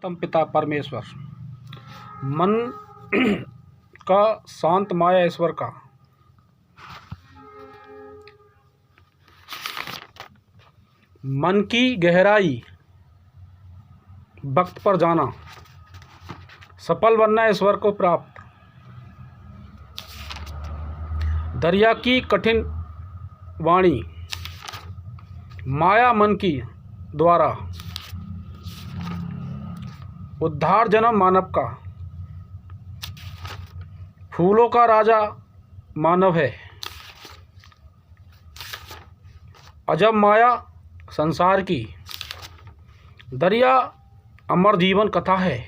उत्तम पिता परमेश्वर, मन का शांत माया ईश्वर का, मन की गहराई वक्त पर जाना, सफल बनना ईश्वर को प्राप्त, दरिया की कठिन वाणी, माया मन की द्वारा, उद्धार जन्म मानव का, फूलों का राजा मानव है, अजब माया संसार की, दरिया अमर जीवन कथा है,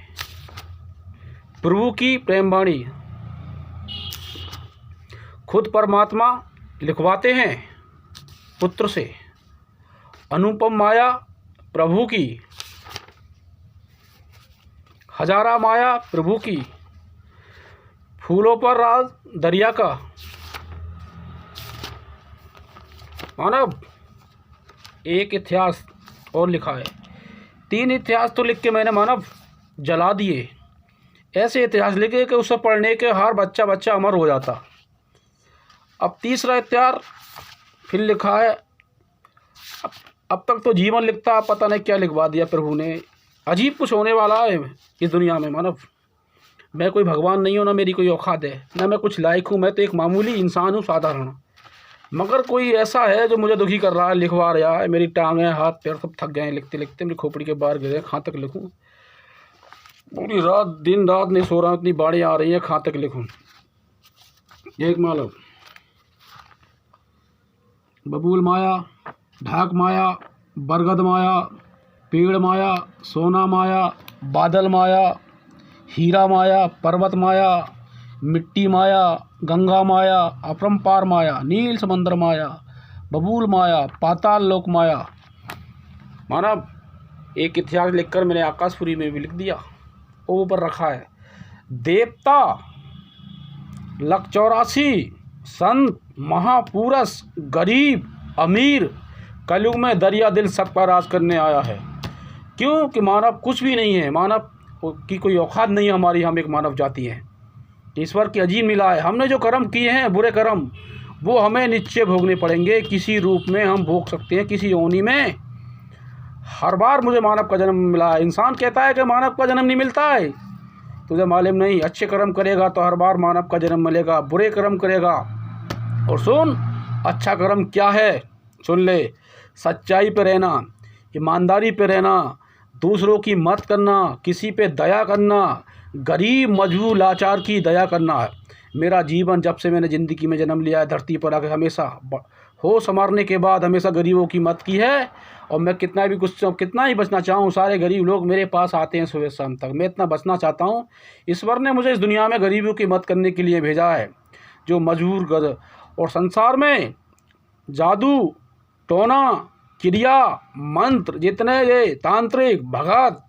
प्रभु की प्रेम वाणी, खुद परमात्मा लिखवाते हैं पुत्र से, अनुपम माया प्रभु की, हजारा माया प्रभु की, फूलों पर राज दरिया का। मानव एक इतिहास और लिखा है, 3 इतिहास तो लिख के मैंने मानव जला दिए। ऐसे इतिहास लिखे कि उसे पढ़ने के हर बच्चा अमर हो जाता। अब तीसरा इतिहास फिर लिखा है। अब तक तो जीवन लिखता, पता नहीं क्या लिखवा दिया प्रभु ने। अजीब कुछ होने वाला है इस दुनिया में मानव। मैं कोई भगवान नहीं हूँ, ना मेरी कोई औकात है, ना मैं कुछ लायक हूँ। मैं तो एक मामूली इंसान हूँ, साधारण। मगर कोई ऐसा है जो मुझे दुखी कर रहा है, लिखवा रहा है। मेरी टांगें हाथ पैर सब थक गए हैं लिखते लिखते। मेरी खोपड़ी के बाहर गिरे, कहाँ तक लिखूँ? पूरी रात दिन रात नहीं सो रहा हूँ, इतनी बाढ़ें आ रही हैं, कहाँ तक लिखूँ? एक मालूम बबूल माया, ढाक माया, बरगद माया, पेड़ माया, सोना माया, बादल माया, हीरा माया, पर्वत माया, मिट्टी माया, गंगा माया, अपरंपार माया, नील समंदर माया, बबूल माया, पाताल लोक माया। मानव एक इतिहास लिखकर मैंने आकाशपुरी में भी लिख दिया, वो ऊपर रखा है। देवता 184 संत महापुरुष गरीब अमीर कलयुग में दरिया दिल सब पर राज करने आया है। क्यों कि मानव कुछ भी नहीं है, मानव की कोई औकात नहीं है हमारी। हम एक मानव जाति हैं, ईश्वर की अजीब मिला है। हमने जो कर्म किए हैं बुरे कर्म, वो हमें निश्चय भोगने पड़ेंगे। किसी रूप में हम भोग सकते हैं, किसी योनि में। हर बार मुझे मानव का जन्म मिला है। इंसान कहता है कि मानव का जन्म नहीं मिलता है, तुझे मालूम नहीं। अच्छे कर्म करेगा तो हर बार मानव का जन्म मिलेगा, बुरे कर्म करेगा। और सुन, अच्छा कर्म क्या है सुन ले। सच्चाई पे रहना, ईमानदारी पे रहना, दूसरों की मदद करना, किसी पे दया करना, गरीब मजबूर लाचार की दया करना है मेरा जीवन। जब से मैंने ज़िंदगी में जन्म लिया है धरती पर आकर, हमेशा होश संवारने के बाद हमेशा गरीबों की मदद की है। और मैं कितना ही बचना चाहूँ, सारे गरीब लोग मेरे पास आते हैं सुबह शाम तक। मैं इतना बचना चाहता हूँ। ईश्वर ने मुझे इस दुनिया में गरीबों की मदद करने के लिए भेजा है, जो मजबूर और संसार में जादू टोना क्रिया मंत्र जितने ये तांत्रिक भगत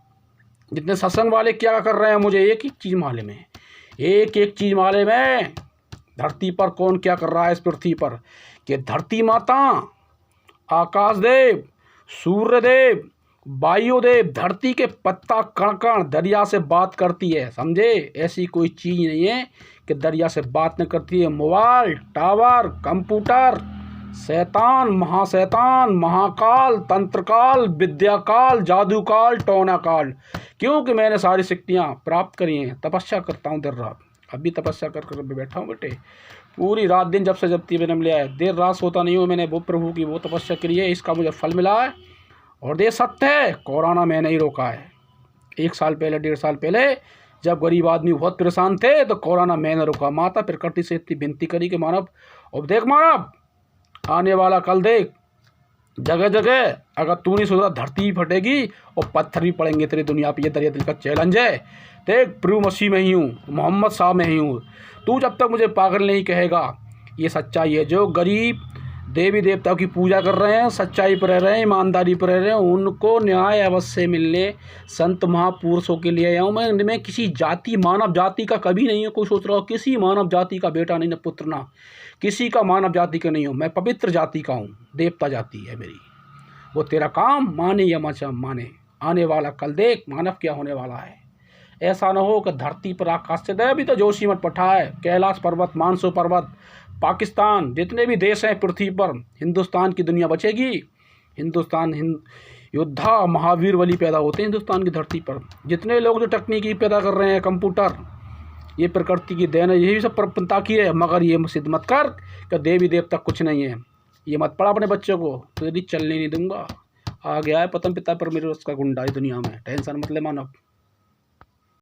जितने सत्संग वाले क्या कर रहे हैं, मुझे एक ही चीज़ मालूम है। एक चीज़ मालूम है, धरती पर कौन क्या कर रहा है इस पृथ्वी पर। कि धरती माता, आकाश देव, सूर्य देव, वायुदेव, धरती के पत्ता कण कण दरिया से बात करती है। समझे? ऐसी कोई चीज़ नहीं है कि दरिया से बात न करती है। मोबाइल, टावर, कंप्यूटर, शैतान, महाशैतान, महाकाल, तंत्रकाल, विद्याकाल, जादूकाल, टोनाकाल। क्योंकि मैंने सारी शक्तियाँ प्राप्त करी हैं। तपस्या करता हूँ देर रात, अभी तपस्या कर बैठा हूँ बेटे। पूरी रात दिन जब जन्म लिया है, देर रात सोता नहीं हूँ। मैंने वो प्रभु की वो तपस्या करी है, इसका मुझे फल मिला है। और ये सत्य है, कोरोना मैंने ही रोका है। 1 साल पहले 1.5 साल पहले जब गरीब आदमी बहुत परेशान थे तो कोरोना मैंने रोका। माता प्रकृति से इतनी विनती करी कि मानव, अब देख मानव, आने वाला कल देख, जगह जगह अगर तू नहीं सुधरा धरती ही फटेगी और पत्थर भी पड़ेंगे तेरी दुनिया पे। ये दरिया दिल का चैलेंज है। देख, प्रभु मसीह में ही हूँ, मोहम्मद साहब में ही हूँ। तू जब तक मुझे पागल नहीं कहेगा, ये सच्चाई है। जो गरीब देवी देवताओं की पूजा कर रहे हैं, सच्चाई पर रह रहे हैं, ईमानदारी पर रह रहे हैं, उनको न्याय अवश्य मिलने संत महापुरुषों के लिए आया हूँ। मैं किसी जाति मानव जाति का कभी नहीं हूँ। कोई सोच रहा हो किसी मानव जाति का बेटा नहीं, न पुत्र, ना किसी का मानव जाति का नहीं हूँ। मैं पवित्र जाति का हूँ, देवता जाति है मेरी। वो तेरा काम माने या माने, आने वाला कल देख मानव क्या होने वाला है। ऐसा न हो कि धरती पर आकाश से दे। अभी तो जोशीमठ पठा है, कैलाश पर्वत, मानसो पर्वत, पाकिस्तान, जितने भी देश हैं पृथ्वी पर, हिंदुस्तान की दुनिया बचेगी। हिंदुस्तान योद्धा महावीर बलि पैदा होते हैं हिंदुस्तान की धरती पर। जितने लोग जो तकनीकी पैदा कर रहे हैं, कंप्यूटर, ये प्रकृति की देन है, यही सब प्रपन्नता की है। मगर ये सिद्ध मत कर कि देवी देवता कुछ नहीं है। ये मत पढ़ा अपने बच्चों को, तो यदि चलने नहीं दूंगा। आ गया है पतन पिता पर मेरे उसका गुंडा इस दुनिया में, टेंशन मत ले मानव।